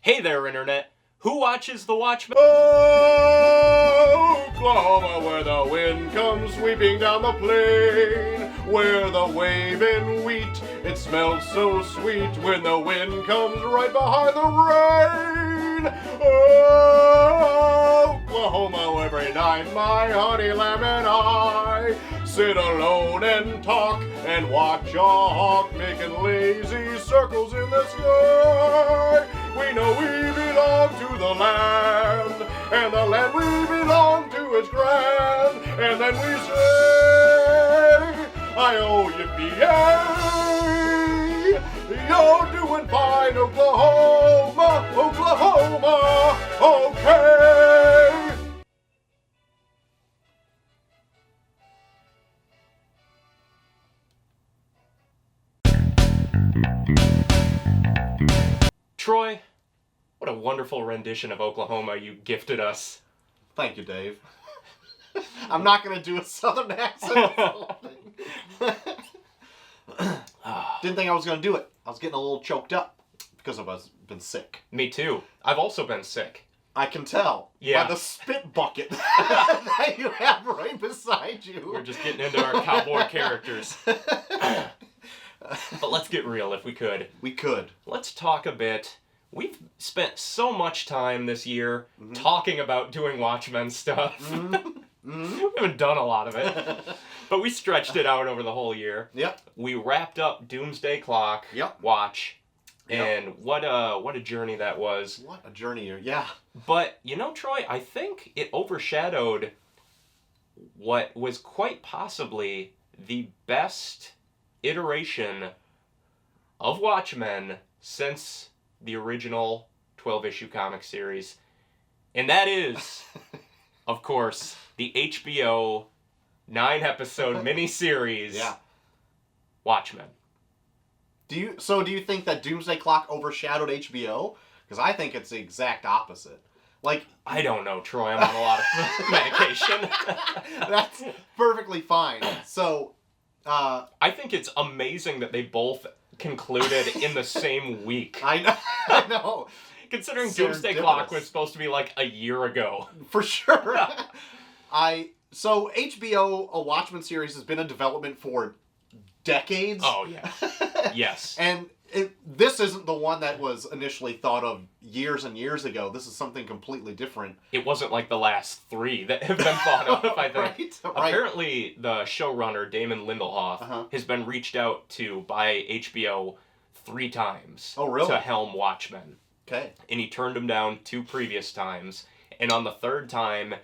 Hey there, Internet. Who watches The Watchmen? Oklahoma, where the wind comes sweeping down the plain, where the waving wheat, it smells so sweet when the wind comes right behind the rain. Oklahoma, every night my honey lamb and I sit alone and talk and watch a hawk making lazy circles in the sky. We know we belong to the land, and the land we belong to is grand. And then we say, I-O-U-P-A. You're doing fine, Oklahoma, Oklahoma, okay. Troy, what a wonderful rendition of Oklahoma you gifted us. Thank you, Dave. I'm not going to do a southern accent. Didn't think I was going to do it. I was getting a little choked up because I've been sick. Me too. I've also been sick. I can tell by the spit bucket that you have right beside you. We're just getting into our cowboy characters. But let's get real if we could. We could. Let's talk a bit. We've spent so much time this year talking about doing Watchmen stuff. We haven't done a lot of it. But we stretched it out over the whole year. Yep. We wrapped up Doomsday Clock watch. And what a journey that was. What a journey, yeah. But, you know, Troy, I think it overshadowed what was quite possibly the best iteration of Watchmen since the original 12-issue comic series. And that is, of course, the HBO 9-episode miniseries, Watchmen. Do you think that Doomsday Clock overshadowed HBO? Because I think it's the exact opposite. Like, I don't know, Troy. I'm on a lot of medication. That's perfectly fine. So, I think it's amazing that they both concluded in the same week. I know. Considering Doomsday Clock was supposed to be like a year ago. For sure. So HBO, a Watchmen series, has been in development for decades. Oh, yeah. Yes. And this isn't the one that was initially thought of years and years ago. This is something completely different. It wasn't like the last three that have been thought of, I think. Right. Apparently, the showrunner, Damon Lindelof, has been reached out to by HBO 3 times to helm Watchmen. Okay. And he turned him down 2 previous times. And on the 3rd time,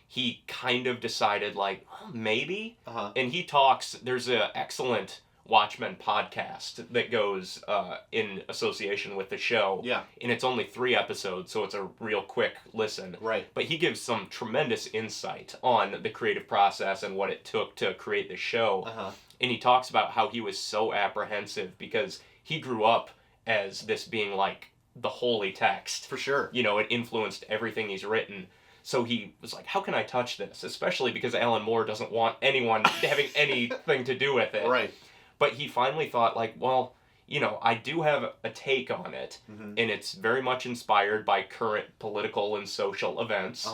he kind of decided, like, oh, maybe. And he talks, there's an excellent Watchmen podcast that goes in association with the show. Yeah. And it's only 3 episodes, so it's a real quick listen. Right. But he gives some tremendous insight on the creative process and what it took to create the show. And he talks about how he was so apprehensive because he grew up as this being like the holy text. For sure. You know, it influenced everything he's written. So he was like, how can I touch this? Especially because Alan Moore doesn't want anyone having anything to do with it. Right. But he finally thought, like, well, you know, I do have a take on it, and it's very much inspired by current political and social events,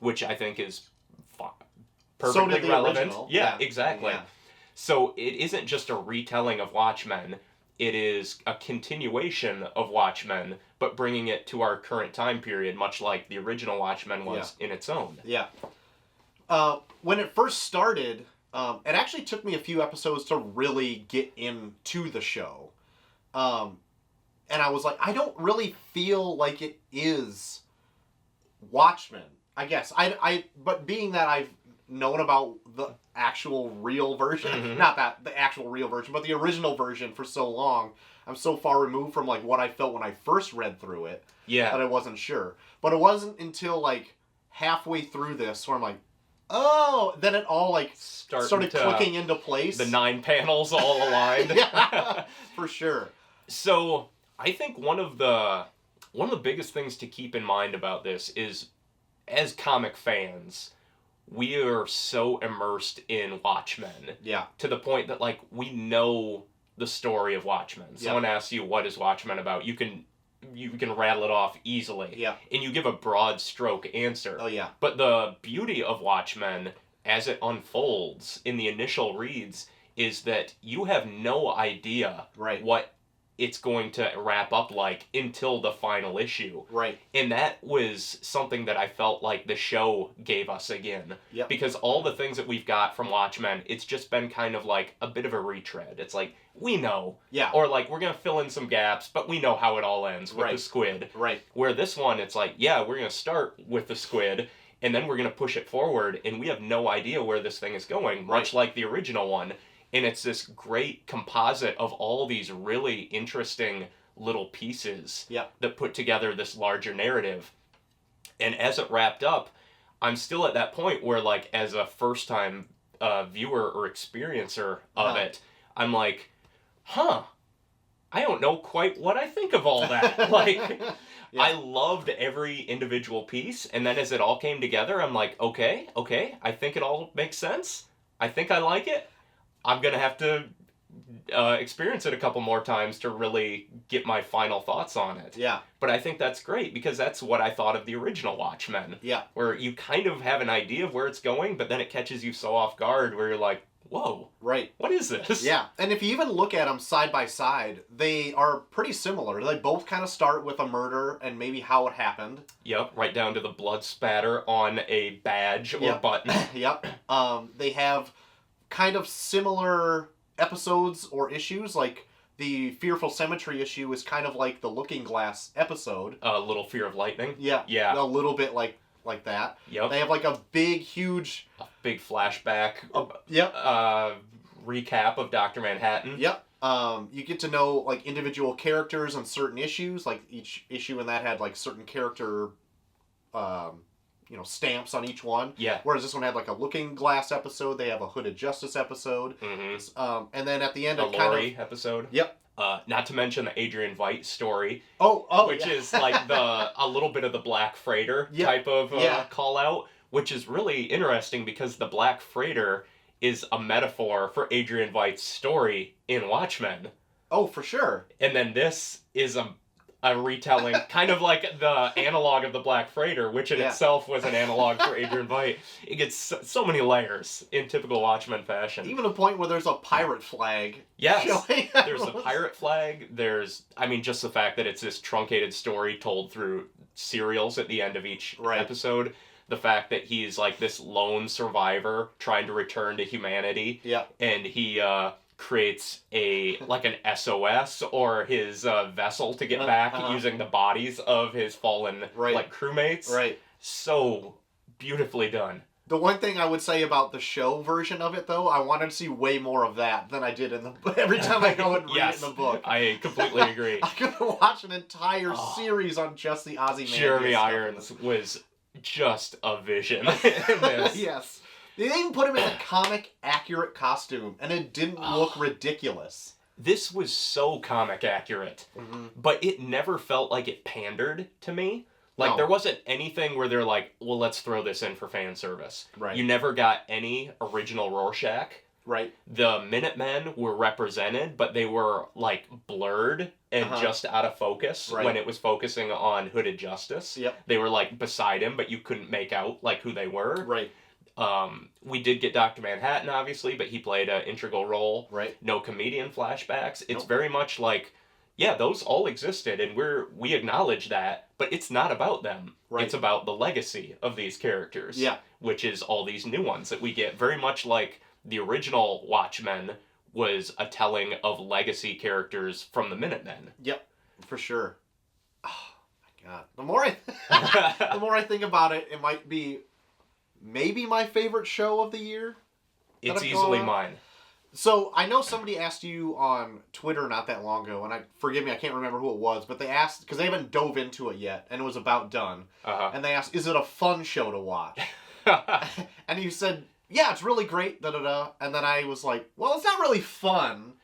which I think is perfectly relevant. Original. Yeah, exactly. Yeah. So it isn't just a retelling of Watchmen. It is a continuation of Watchmen, but bringing it to our current time period, much like the original Watchmen was in its own. Yeah. When it first started, it actually took me a few episodes to really get into the show. And I was like, I don't really feel like it is Watchmen, I guess. But being that I've known about the actual real version, not that the actual real version, but the original version for so long, I'm so far removed from like what I felt when I first read through it that I wasn't sure. But it wasn't until like halfway through this where I'm like, oh, then it all like started clicking into place. The 9 panels all aligned. Yeah, for sure. So I think one of the biggest things to keep in mind about this is, as comic fans, we are so immersed in Watchmen. Yeah. To the point that, like, we know the story of Watchmen. Someone asks you, what is Watchmen about? You can you can rattle it off easily. Yeah. And you give a broad stroke answer. Oh, yeah. But the beauty of Watchmen, as it unfolds in the initial reads, is that you have no idea what it's going to wrap up like until the final issue. Right. And that was something that I felt like the show gave us again. Yep. Because all the things that we've got from Watchmen, it's just been kind of like a bit of a retread. It's like, we know. Yeah. Or like, we're going to fill in some gaps, but we know how it all ends with the squid. Right. Where this one, it's like, yeah, we're going to start with the squid, and then we're going to push it forward, and we have no idea where this thing is going, much like the original one. And it's this great composite of all these really interesting little pieces that put together this larger narrative. And as it wrapped up, I'm still at that point where, like, as a first-time viewer or experiencer of it, I'm like, I don't know quite what I think of all that. Like, I loved every individual piece, and then as it all came together, I'm like, okay, I think it all makes sense. I think I like it. I'm going to have to experience it a couple more times to really get my final thoughts on it. Yeah. But I think that's great, because that's what I thought of the original Watchmen. Yeah. Where you kind of have an idea of where it's going, but then it catches you so off guard where you're like, whoa. Right. What is this? Yeah. And if you even look at them side by side, they are pretty similar. They both kind of start with a murder and maybe how it happened. Yep. Right down to the blood spatter on a badge or button. Yep. They have kind of similar episodes or issues. Like the Fearful Cemetery issue is kind of like the Looking Glass episode. A little Fear of Lightning. Yeah. Yeah. A little bit like that. Yep. They have like a big flashback. Recap of Dr. Manhattan. Yep. You get to know like individual characters on certain issues. Like each issue in that had like certain character stamps on each one. Yeah. Whereas this one had like a Looking Glass episode. They have a Hooded Justice episode. Mm-hmm. And then at the end, a Laurie episode. Yep. Not to mention the Adrian Veidt story. Which is like a little bit of the Black Freighter type of call out, which is really interesting because the Black Freighter is a metaphor for Adrian Veidt's story in Watchmen. Oh, for sure. And then this is a retelling, kind of like the analog of the Black Freighter, which in itself was an analog for Adrian Veidt. It gets so many layers in typical Watchmen fashion. Even a point where there's a pirate flag. Yes, there's a pirate flag. There's, just the fact that it's this truncated story told through serials at the end of each episode. The fact that he's like this lone survivor trying to return to humanity. Yeah. And he creates an SOS or his vessel to get back using the bodies of his fallen crewmates. Right. So beautifully done. The one thing I would say about the show version of it, though, I wanted to see way more of that than I did in the every time I go and read it in the book. I completely agree. I could watch an entire series on just the Ozymandias. Jeremy Irons was just a vision in this. Yes. They even put him in a comic accurate costume, and it didn't look ridiculous. This was so comic accurate, but it never felt like it pandered to me. Like, there wasn't anything where they're like, well, let's throw this in for fan service. Right. You never got any original Rorschach. Right. The Minutemen were represented, but they were, like, blurred and just out of focus when it was focusing on Hooded Justice. Yep. They were, like, beside him, but you couldn't make out, like, who they were. Right. We did get Dr. Manhattan, obviously, but he played an integral role. Right. No comedian flashbacks. It's very much like, yeah, those all existed, and we acknowledge that, but it's not about them. Right. It's about the legacy of these characters. Yeah. Which is all these new ones that we get. Very much like the original Watchmen was a telling of legacy characters from the Minutemen. Yep, for sure. Oh, my God. The more I think about it, it might be maybe my favorite show of the year. It's easily mine. So, I know somebody asked you on Twitter not that long ago, and forgive me, I can't remember who it was, but they asked, because they haven't dove into it yet, and it was about done, and they asked, is it a fun show to watch? And you said, yeah, it's really great, da-da-da, and then I was like, well, it's not really fun.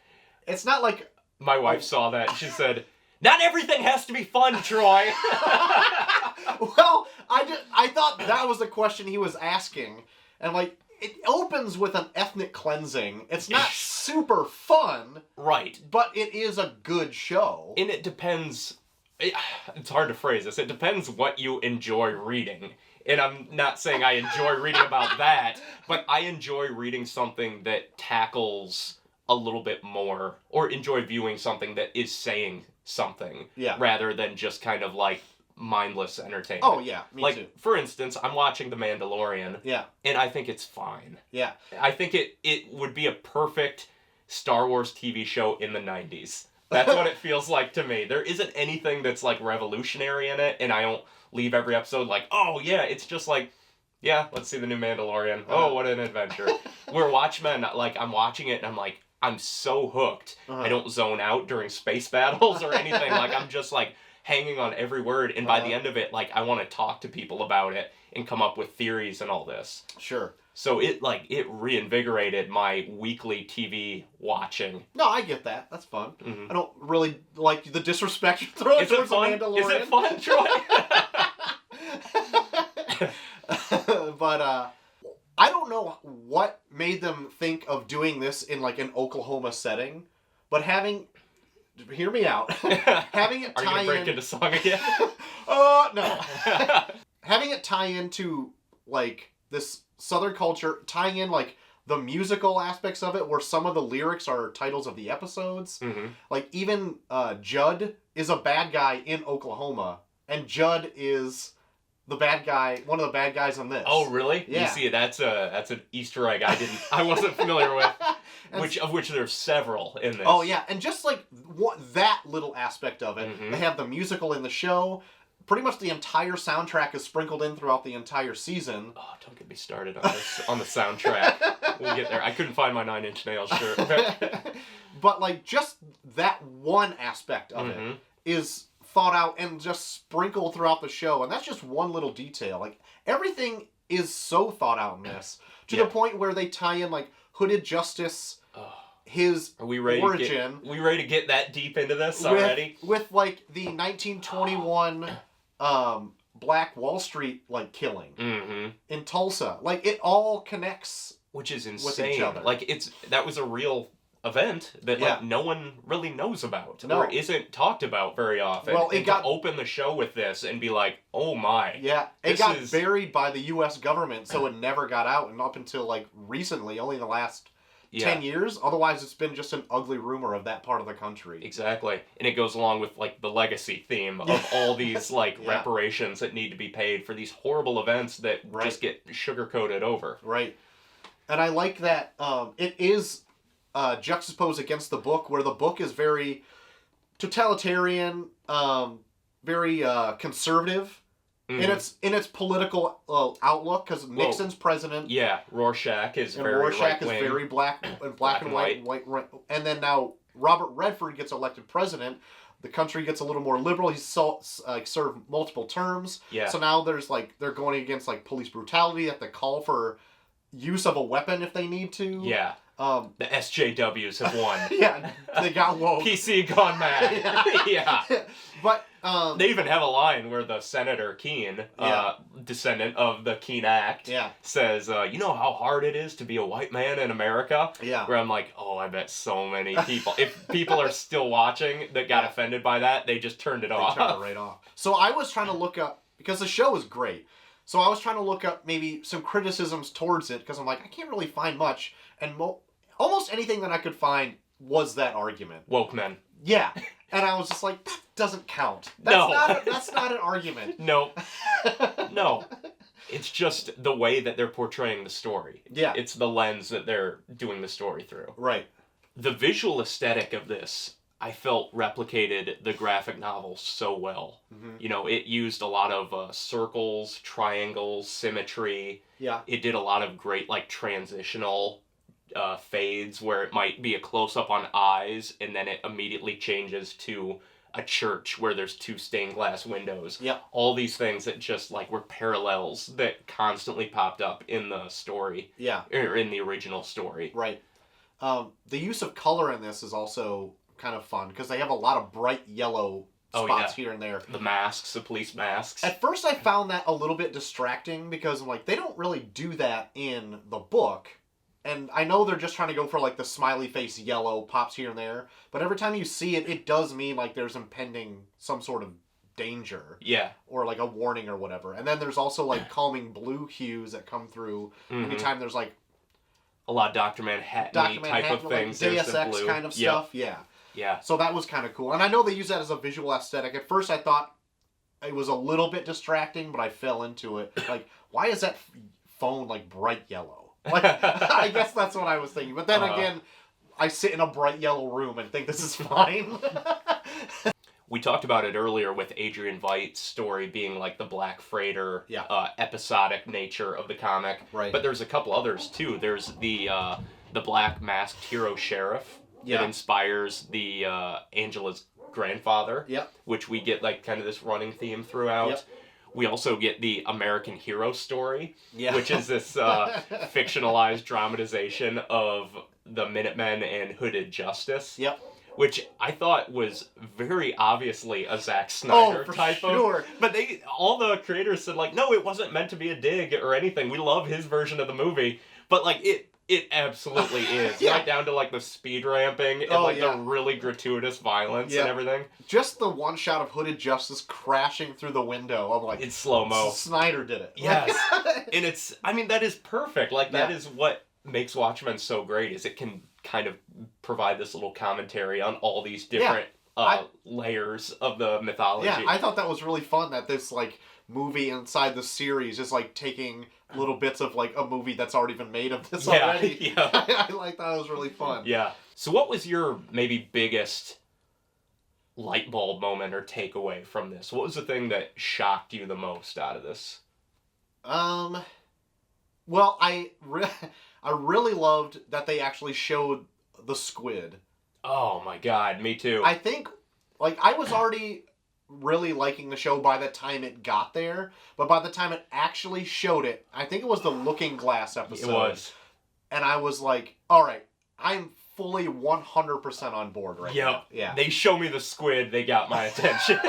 It's not like... My wife saw that, and she said, not everything has to be fun, Troy! Well, I thought that was the question he was asking, and like, it opens with an ethnic cleansing. It's not super fun. Right. But it is a good show. And it depends It's hard to phrase this. It depends what you enjoy reading. And I'm not saying I enjoy reading about that, but I enjoy reading something that tackles a little bit more, or enjoy viewing something that is saying something, rather than just kind of like mindless entertainment. Oh yeah, me too. For instance, I'm watching The Mandalorian. Yeah. And I think it's fine. Yeah. I think it would be a perfect Star Wars TV show in the 90s. That's what it feels like to me. There isn't anything that's like revolutionary in it, and I don't leave every episode like, oh yeah, it's just like, yeah, let's see the new Mandalorian. Oh, what an adventure. Where Watchmen, like, I'm watching it and I'm like, I'm so hooked. I don't zone out during space battles or anything. Like, I'm just like hanging on every word, and by the end of it, like, I want to talk to people about it and come up with theories and all this. Sure. So it reinvigorated my weekly TV watching. No, I get that. That's fun. Mm-hmm. I don't really like the disrespect you throw towards The Mandalorian. Is it fun, Troy? But I don't know what made them think of doing this in like an Oklahoma setting, but hear me out. Having it tie in. Are you gonna break into song again? No. Having it tie into like this Southern culture, tying in like the musical aspects of it, where some of the lyrics are titles of the episodes. Mm-hmm. Like even Judd is a bad guy in Oklahoma, and Judd is the bad guy, one of the bad guys in this. Oh, really? Yeah. You see, that's an Easter egg I wasn't familiar with. Which there's several in this. Oh yeah, and just like that little aspect of it, they have the musical in the show. Pretty much the entire soundtrack is sprinkled in throughout the entire season. Oh, don't get me started on this on the soundtrack. We'll get there. I couldn't find my Nine Inch Nails shirt. But like just that one aspect of it is thought out and just sprinkled throughout the show, and that's just one little detail. Like everything is so thought out in this, to the point where they tie in like Hooded Justice, his origin. We ready to get that deep into this already? With like the 1921 Black Wall Street like killing in Tulsa. Like it all connects, which is insane. With each other. Like that was a real event that like no one really knows about or isn't talked about very often. Well, it got to open the show with this and be like, oh my. Yeah, it got buried by the U.S. government, so it never got out, and up until like recently, only in the last 10 years. Otherwise, it's been just an ugly rumor of that part of the country. Exactly, and it goes along with like the legacy theme of all these like reparations that need to be paid for these horrible events that just get sugar-coated over. Right, and I like that it is juxtaposed against the book, where the book is very totalitarian, very conservative in its political outlook, because Nixon's president. Yeah, Rorschach is very Rorschach is very black and white, and then now Robert Redford gets elected president. The country gets a little more liberal. He's served multiple terms. Yeah. So now they're going against like police brutality, that they call for use of a weapon if they need to. Yeah. The SJWs have won. Yeah, they got woke. PC gone mad. Yeah. But they even have a line where the Senator Keene, descendant of the Keene Act, says, you know how hard it is to be a white man in America? Yeah. Where I'm like, oh, I bet so many people, if people are still watching that got offended by that, they just turned it off. They turned it right off. So I was trying to look up, because the show is great, so I was trying to look up maybe some criticisms towards it, because I'm like, I can't really find much, and almost anything that I could find was that argument. Woke men. Yeah. And I was just like, that doesn't count. That's not an argument. No. No. It's just the way that they're portraying the story. Yeah. It's the lens that they're doing the story through. Right. The visual aesthetic of this, I felt, replicated the graphic novel so well. Mm-hmm. You know, it used a lot of circles, triangles, symmetry. Yeah. It did a lot of great, like, transitional fades where it might be a close-up on eyes and then it immediately changes to a church where there's two stained glass windows. Yeah. All these things that just like were parallels that constantly popped up in the story. Yeah. Or in the original story. Right. The use of color in this is also kind of fun because they have a lot of bright yellow spots here and there. The masks, the police masks. At first I found that a little bit distracting because I'm like, they don't really do that in the book. And I know they're just trying to go for, like, the smiley face yellow pops here and there. But every time you see it, it does mean, like, there's impending some sort of danger. Yeah. Or like a warning or whatever. And then there's also like calming blue hues that come through anytime there's like a lot of Dr. Manhattan type of things. Like Deus Ex kind of stuff. Yeah. Yeah. So that was kind of cool. And I know they use that as a visual aesthetic. At first I thought it was a little bit distracting, but I fell into it. Like, why is that phone like bright yellow? Like, I guess that's what I was thinking. But then again, I sit in a bright yellow room and think this is fine. We talked about it earlier with Adrian Veidt's story being like the Black Freighter, episodic nature of the comic. Right. But there's a couple others too. There's the Black Masked Hero Sheriff that inspires the Angela's grandfather. Yep. Which we get like kind of this running theme throughout. Yep. We also get the American Hero story, which is this fictionalized dramatization of the Minutemen and Hooded Justice. Yep. Which I thought was very obviously a Zack Snyder type of. But all the creators said like, no, it wasn't meant to be a dig or anything. We love his version of the movie, but like it absolutely is. Right down to like the speed ramping and the really gratuitous violence and everything. Just the one shot of Hooded Justice crashing through the window. I'm like, it's slow-mo. Snyder did it. Yes. And it's, I mean, that is perfect. Like that is what makes Watchmen so great, is it can kind of provide this little commentary on all these different layers of the mythology. Yeah, I thought that was really fun that this like movie inside the series is like taking little bits of like a movie that's already been made of this already. Yeah. I like that. It was really fun. Yeah. So what was your maybe biggest light bulb moment or takeaway from this? What was the thing that shocked you the most out of this? Well, I really loved that they actually showed the squid. Oh my god, me too. I think, like, I was already really liking the show by the time it got there, but by the time it actually showed it, I think it was the Looking Glass episode. It was. And I was like, alright, I'm fully 100% on board right now. Yeah. They show me the squid, they got my attention.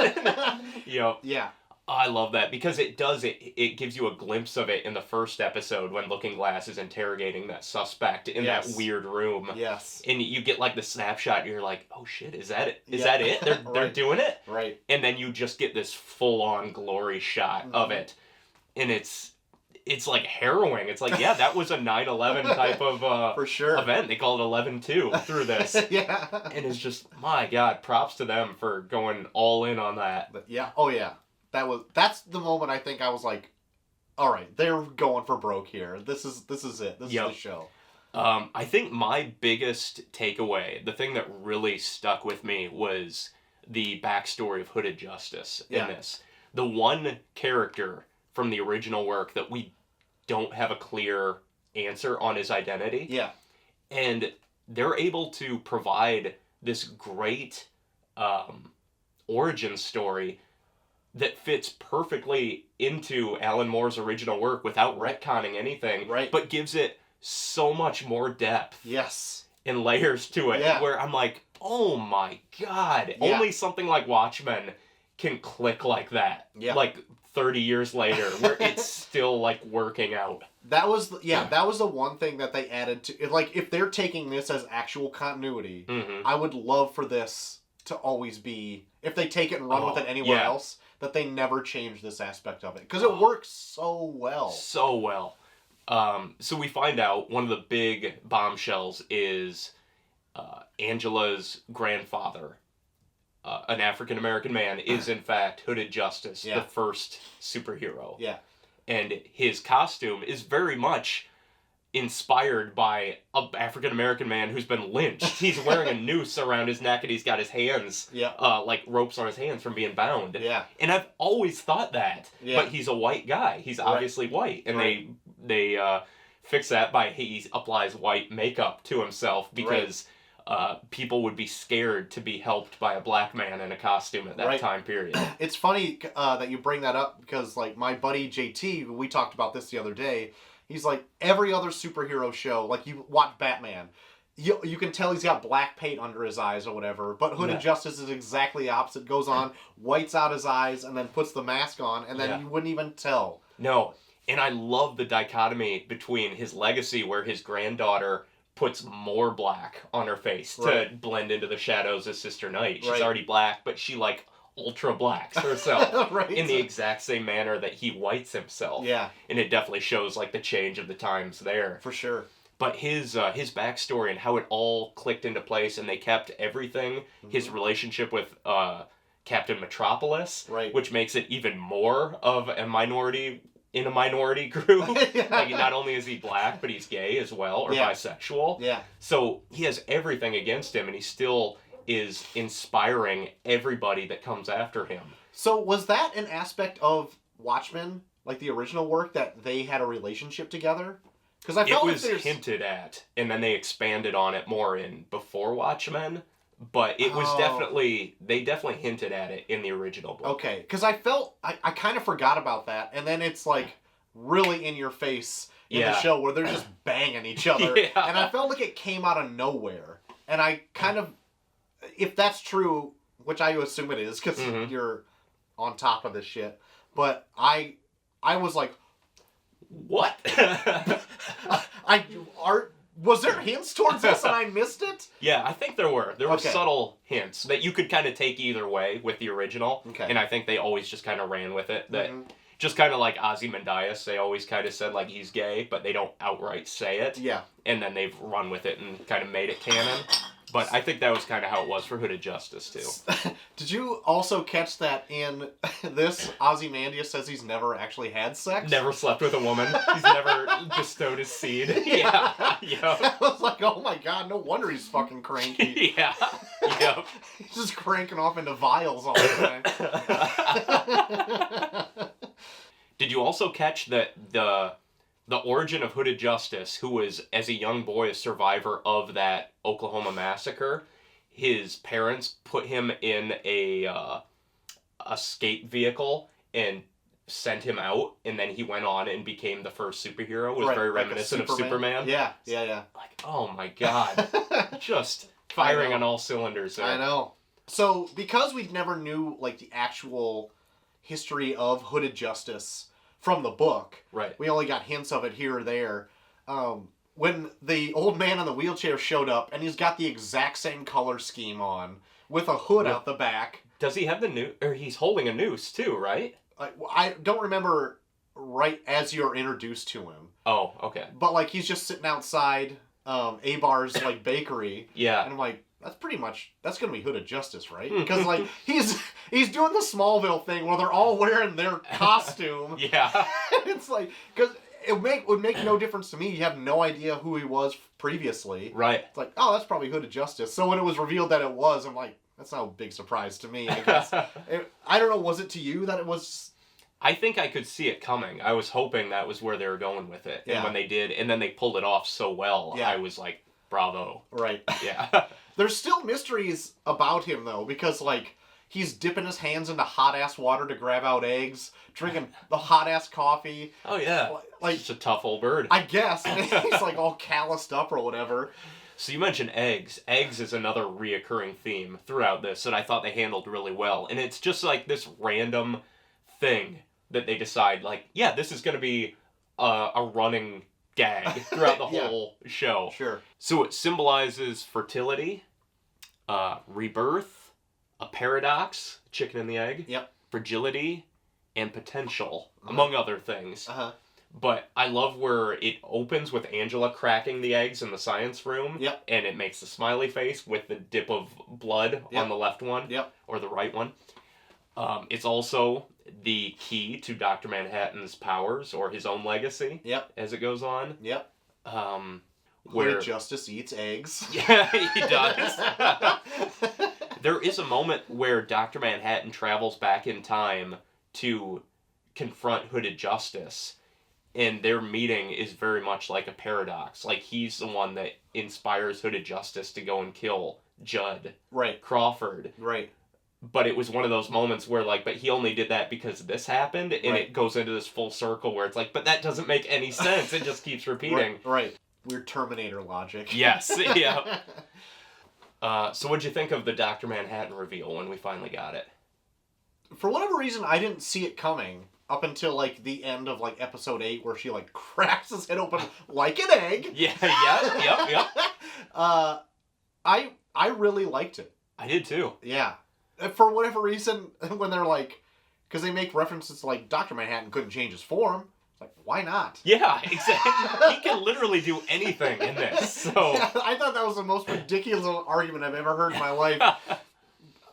Yep. Yeah. I love that because it gives you a glimpse of it in the first episode when Looking Glass is interrogating that suspect in that weird room. Yes. And you get like the snapshot and you're like, oh shit, is that it? Is that it? They're doing it? Right. And then you just get this full-on glory shot of it. And it's like harrowing. It's like, yeah, that was a 9/11 type of for sure event. They call it 11/2 through this. Yeah. And it's just, my God, props to them for going all in on that. But yeah. Oh yeah. That's the moment I think I was like, all right, they're going for broke here. This is it. This is the show. I think my biggest takeaway, the thing that really stuck with me, was the backstory of Hooded Justice in this. The one character from the original work that we don't have a clear answer on his identity. Yeah. And they're able to provide this great origin story that fits perfectly into Alan Moore's original work without retconning anything, but gives it so much more depth. Yes. And layers to it, where I'm like, oh my God, only something like Watchmen can click like that. Yeah. Like 30 years later, where it's still like working out. That was the one thing that they added to, like, if they're taking this as actual continuity, I would love for this to always be, if they take it and run with it anywhere else, that they never change this aspect of it. Because it works so well. So well. So we find out one of the big bombshells is Angela's grandfather, an African-American man, is in fact Hooded Justice, the first superhero. Yeah. And his costume is very much inspired by an African-American man who's been lynched. He's wearing a noose around his neck and he's got his hands, like ropes on his hands from being bound. Yeah. And I've always thought that. Yeah. But he's a white guy. He's obviously white. And they fix that by he applies white makeup to himself because people would be scared to be helped by a black man in a costume at that time period. It's funny that you bring that up because, like, my buddy JT, we talked about this the other day, he's like, every other superhero show, like, you watch Batman, you can tell he's got black paint under his eyes or whatever, but Hooded Justice is exactly the opposite. Goes on, whites out his eyes, and then puts the mask on, and then you wouldn't even tell. No, and I love the dichotomy between his legacy, where his granddaughter puts more black on her face to blend into the shadows of Sister Night. She's already black, but she, like, ultra blacks herself right. in the exact same manner that he whites himself. Yeah. And it definitely shows like the change of the times there. For sure. But his backstory and how it all clicked into place, and they kept everything, his relationship with Captain Metropolis, right. which makes it even more of a minority in a minority group. Like, not only is he black, but he's gay as well, or bisexual. Yeah. So he has everything against him, and he still is inspiring everybody that comes after him. So was that an aspect of Watchmen, like the original work, that they had a relationship together? Because I felt it was hinted at, and then they expanded on it more in Before Watchmen. But it was they definitely hinted at it in the original book. Okay, because I felt, I kind of forgot about that, and then it's like really in your face in the show where they're just banging each other. And I felt like it came out of nowhere. And I kind of, if that's true, which I assume it is, because you're on top of this shit, but I was like, what? Was there hints towards this and I missed it? Yeah, I think there were. There were subtle hints that you could kind of take either way with the original. Okay. And I think they always just kind of ran with it. That just kind of like Ozymandias, they always kind of said like he's gay, but they don't outright say it. Yeah. And then they've run with it and kind of made it canon. But I think that was kind of how it was for Hooded Justice, too. Did you also catch that in this, Ozymandias says he's never actually had sex? Never slept with a woman. He's never bestowed his seed. Yeah. I was like, oh my god, no wonder he's fucking cranky. Yeah. Yep. He's just cranking off into vials all the time. Did you also catch that the origin of Hooded Justice, who was, as a young boy, a survivor of that Oklahoma massacre, his parents put him in a skate vehicle and sent him out, and then he went on and became the first superhero. Was very reminiscent of Superman. Yeah. Like, oh my god. Just firing on all cylinders there. I know. So, because we never knew, like, the actual history of Hooded Justice from the book. Right. We only got hints of it here or there. When the old man in the wheelchair showed up, and he's got the exact same color scheme on, with a hood out the back. Does he have the noose? Or he's holding a noose, too, right? I don't remember right as you're introduced to him. Oh, okay. But, like, he's just sitting outside Abar's, like, bakery. Yeah. And I'm like, that's gonna be Hooded Justice, right? Because, like, he's doing the Smallville thing where they're all wearing their costume. Yeah. It's like, because it would make no difference to me. You have no idea who he was previously. Right. It's like, oh, that's probably Hooded Justice. So when it was revealed that it was, I'm like, that's not a big surprise to me, I guess. I don't know, was it to you that it was? I think I could see it coming. I was hoping that was where they were going with it. And when they did, and then they pulled it off so well, I was like, bravo. Right. Yeah. There's still mysteries about him, though, because, like, he's dipping his hands into hot-ass water to grab out eggs, drinking the hot-ass coffee. Oh, yeah. Like, just a tough old bird. I guess. He's, like, all calloused up or whatever. So you mentioned eggs. Eggs is another reoccurring theme throughout this that I thought they handled really well. And it's just, like, this random thing that they decide, like, yeah, this is going to be a running gag throughout the whole show. Sure. So it symbolizes fertility, rebirth, a paradox, chicken and the egg, fragility, and potential, among other things. But I love where it opens with Angela cracking the eggs in the science room, and it makes the smiley face with the dip of blood on the left one, or the right one. It's also the key to Dr. Manhattan's powers, or his own legacy, as it goes on. Where Justice eats eggs. Yeah, he does. There is a moment where Dr. Manhattan travels back in time to confront Hooded Justice, and their meeting is very much like a paradox. Like, he's the one that inspires Hooded Justice to go and kill Judd Crawford. Right. But it was one of those moments where, like, but he only did that because this happened, and it goes into this full circle where it's like, but that doesn't make any sense. It just keeps repeating. Right. Weird Terminator logic. Yes, yeah. So what'd you think of the Dr. Manhattan reveal when we finally got it? For whatever reason, I didn't see it coming up until, like, the end of, like, episode 8, where she, like, cracks his head open like an egg. Yep. I really liked it. I did too. Yeah. for whatever reason, when they're like, because they make references to like Dr. Manhattan couldn't change his form. It's like, why not? Yeah, exactly. He can literally do anything in this. So yeah, I thought that was the most ridiculous argument I've ever heard in my life.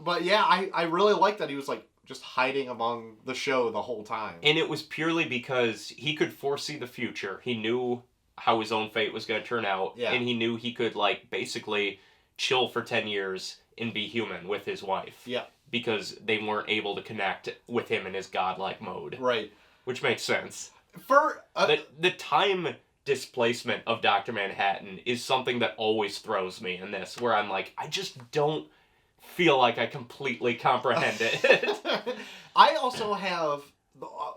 But yeah, I really like that he was like just hiding among the show the whole time. And it was purely because he could foresee the future. He knew how his own fate was going to turn out. Yeah. And he knew he could, like, basically chill for 10 years and be human with his wife. Yeah. Because they weren't able to connect with him in his godlike mode. Right. Which makes sense. For the time displacement of Dr. Manhattan is something that always throws me in this, where I'm like, I just don't feel like I completely comprehend it. I also have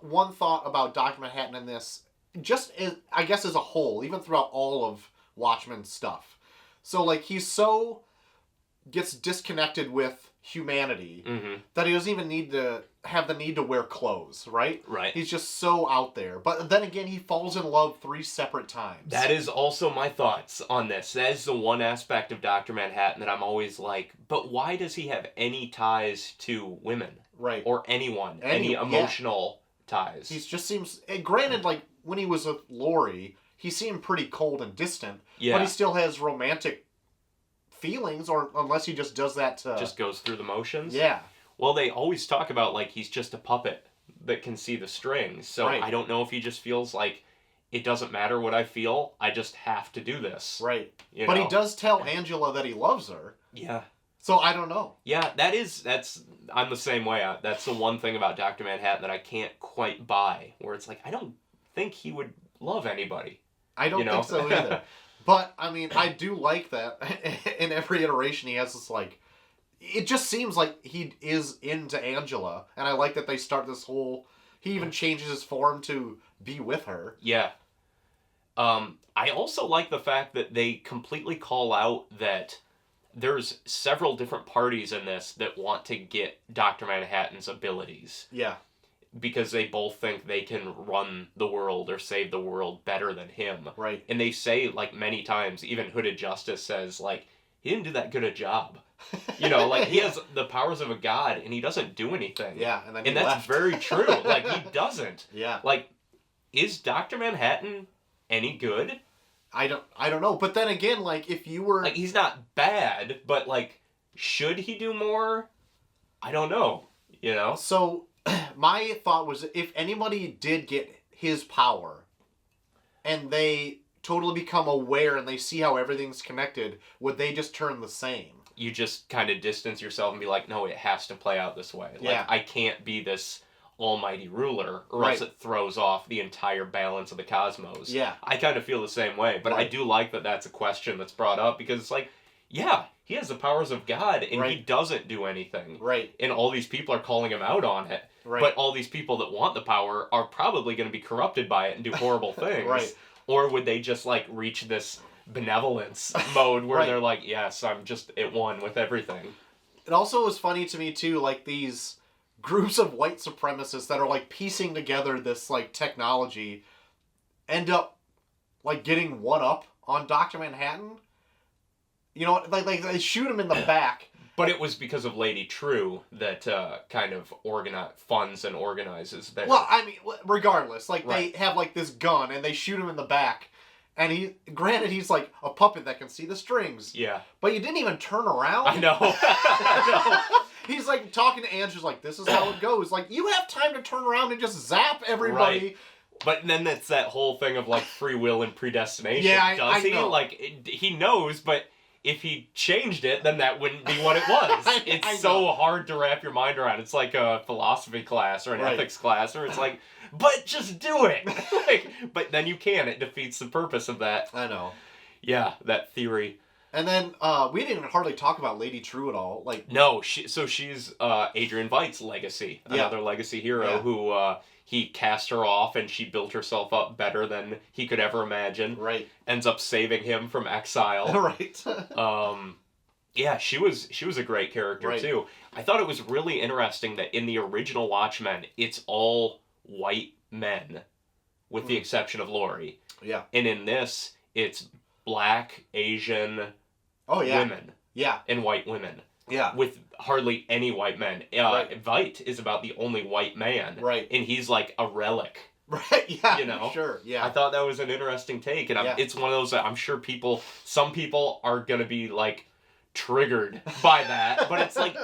one thought about Dr. Manhattan in this, just as, I guess as a whole, even throughout all of Watchmen stuff. So like gets disconnected with humanity that he doesn't even need to have the need to wear clothes, right? Right. He's just so out there. But then again, he falls in love 3 separate times. That is also my thoughts on this. That is the one aspect of Dr. Manhattan that I'm always like, but why does he have any ties to women? Right. Or anyone. Any emotional ties. He just seems, granted, like, when he was with Laurie, he seemed pretty cold and distant. Yeah. But he still has romantic feelings, or unless he just does that to... Just goes through the motions? Yeah. Well, they always talk about, like, he's just a puppet that can see the strings. So right. I don't know if he just feels like, it doesn't matter what I feel, I just have to do this. Right. But he does tell Angela that he loves her. Yeah. So I don't know. Yeah, I'm the same way. That's the one thing about Dr. Manhattan that I can't quite buy, where it's like, I don't think he would love anybody. I don't think so either. But, I mean, I do like that in every iteration he has this, like, it just seems like he is into Angela, and I like that they start this whole, he even changes his form to be with her. Yeah. I also like the fact that they completely call out that there's several different parties in this that want to get Dr. Manhattan's abilities. Yeah. Because they both think they can run the world or save the world better than him. Right. And they say, like, many times, even Hooded Justice says, like, he didn't do that good a job. You know, like, he has the powers of a god, and he doesn't do anything. Yeah, and that's very true. Like, he doesn't. Yeah. Like, is Dr. Manhattan any good? I don't know. But then again, like, if you were... Like, he's not bad, but, like, should he do more? I don't know, you know? So, my thought was, if anybody did get his power, and they totally become aware and they see how everything's connected, would they just turn the same? You just kind of distance yourself and be like, no, it has to play out this way. Like, yeah. I can't be this almighty ruler, or right. else it throws off the entire balance of the cosmos. Yeah. I kind of feel the same way, but right. I do like that that's a question that's brought up, because it's like, yeah, he has the powers of God, and right. he doesn't do anything. Right. And all these people are calling him out on it. Right. But all these people that want the power are probably going to be corrupted by it and do horrible things. Right. Or would they just, like, reach this benevolence mode where right. they're like, yes, I'm just at one with everything. It also was funny to me, too, like, these groups of white supremacists that are, like, piecing together this, like, technology end up, like, getting one up on Dr. Manhattan. You know, like they shoot him in the back. But it was because of Lady True that kind of funds and organizes that. Well, I mean, regardless, like, right. they have, like, this gun, and they shoot him in the back. And granted, he's, like, a puppet that can see the strings. Yeah. But you didn't even turn around. I know. I know. He's, like, talking to Andrew's like, this is how it goes. Like, you have time to turn around and just zap everybody. Right. But then that's that whole thing of, like, free will and predestination. Yeah, Does he? know. Like, he knows, but if he changed it, then that wouldn't be what it was. It's so hard to wrap your mind around. It's like a philosophy class or an right. ethics class, or it's like, but just do it. Like, but then you can. It defeats the purpose of that. I know. Yeah, that theory. And then we didn't hardly talk about Lady True at all. Like, no, she's Adrian Veidt's legacy, another legacy hero who he cast her off, and she built herself up better than he could ever imagine. Right. Ends up saving him from exile. Right. Yeah, she was a great character too. I thought it was really interesting that in the original Watchmen, it's all white men, with the exception of Laurie. Yeah. And in this, it's black, Asian women. Yeah. And white women. Yeah. With hardly any white men. Right. Veidt is about the only white man. Right. And he's like a relic. Right, yeah, you know? sure, yeah. I thought that was an interesting take, and it's one of those that I'm sure some people are gonna be like triggered by that, but it's like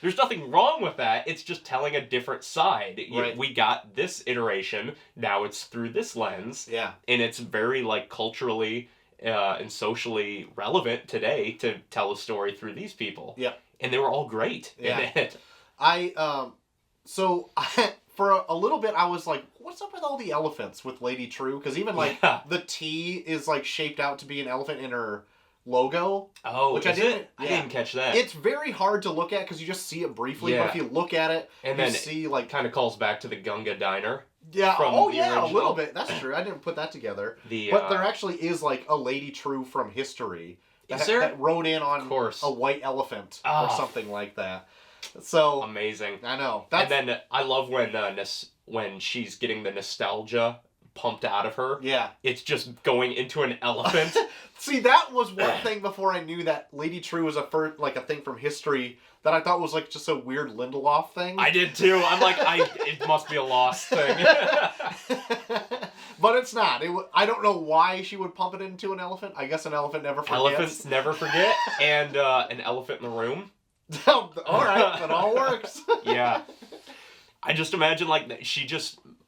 there's nothing wrong with that. It's just telling a different side. Right. We got this iteration, now it's through this lens. Yeah. And it's very like culturally and socially relevant today to tell a story through these people. Yeah. And they were all great in it. For a little bit, I was like, what's up with all the elephants with Lady True? Because even, like, the T is, like, shaped out to be an elephant in her logo. Oh, which I didn't catch that. It's very hard to look at because you just see it briefly, but if you look at it, and you then see, like... kind of calls back to the Gunga Diner. Yeah, original. A little bit. That's true. I didn't put that together. But there actually is, like, a Lady True from history that rode in on a white elephant or something like that. So amazing. I know. And then I love when she's getting the nostalgia pumped out of her. Yeah. It's just going into an elephant. See, that was one thing before I knew that Lady True was a thing from history that I thought was like just a weird Lindelof thing. I did too. I'm like, it must be a lost thing. But it's not. I don't know why she would pump it into an elephant. I guess an elephant never forgets. Elephants never forget. And an elephant in the room. All right, that all works. Yeah. I just imagine, like,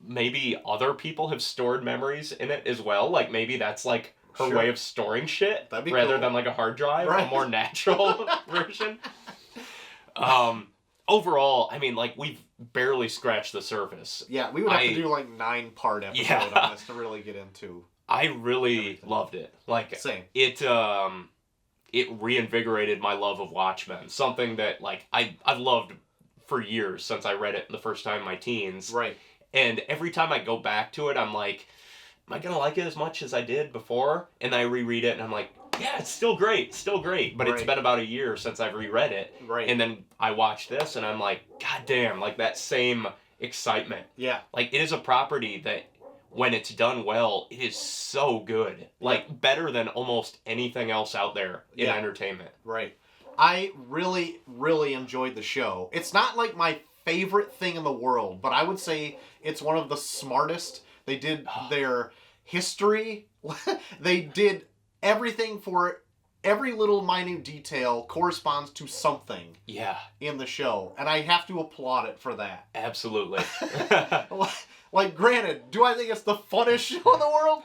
maybe other people have stored memories in it as well. Like, maybe that's, like, her way of storing shit rather than, like, a hard drive, a more natural version. Overall, I mean, like, we've barely scratched the surface. Yeah, we would have to do, like, 9-part episode on this to really get into. I really loved it. Like, same. It reinvigorated my love of Watchmen. Something that, like, I've loved for years since I read it the first time in my teens. Right. And every time I go back to it, I'm like, am I going to like it as much as I did before? And I reread it, and I'm like, yeah, it's still great. But it's been about a year since I've reread it. Right. And then I watched this, and I'm like, God damn, like, that same excitement. Yeah. Like, it is a property that, when it's done well, it is so good. Like, better than almost anything else out there in entertainment. Right. I really, really enjoyed the show. It's not, like, my favorite thing in the world, but I would say it's one of the smartest. They did their history. They did everything for every little minute detail corresponds to something in the show. And I have to applaud it for that. Absolutely. Like, granted, do I think it's the funnest show in the world?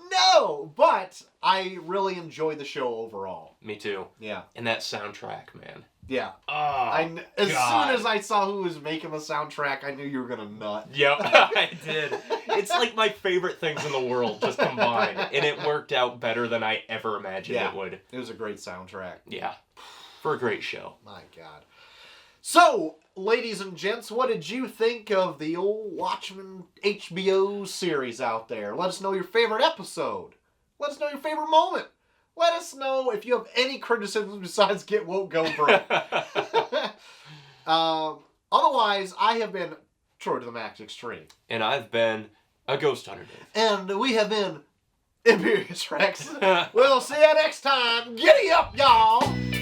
No! But I really enjoyed the show overall. Me too. Yeah. And that soundtrack, man. Yeah. Oh, as soon as I saw who was making the soundtrack, I knew you were gonna nut. Yep, I did. It's like my favorite things in the world just combined. And it worked out better than I ever imagined it would. It was a great soundtrack. Yeah. For a great show. My God. So, ladies and gents, what did you think of the old Watchmen HBO series out there? Let us know your favorite episode. Let us know your favorite moment. Let us know if you have any criticisms besides Get Woke, Go Broke. Otherwise, I have been Troy to the Max Extreme. And I've been a Ghost Hunter Dave. And we have been Imperius Rex. We'll see you next time. Giddy up, y'all!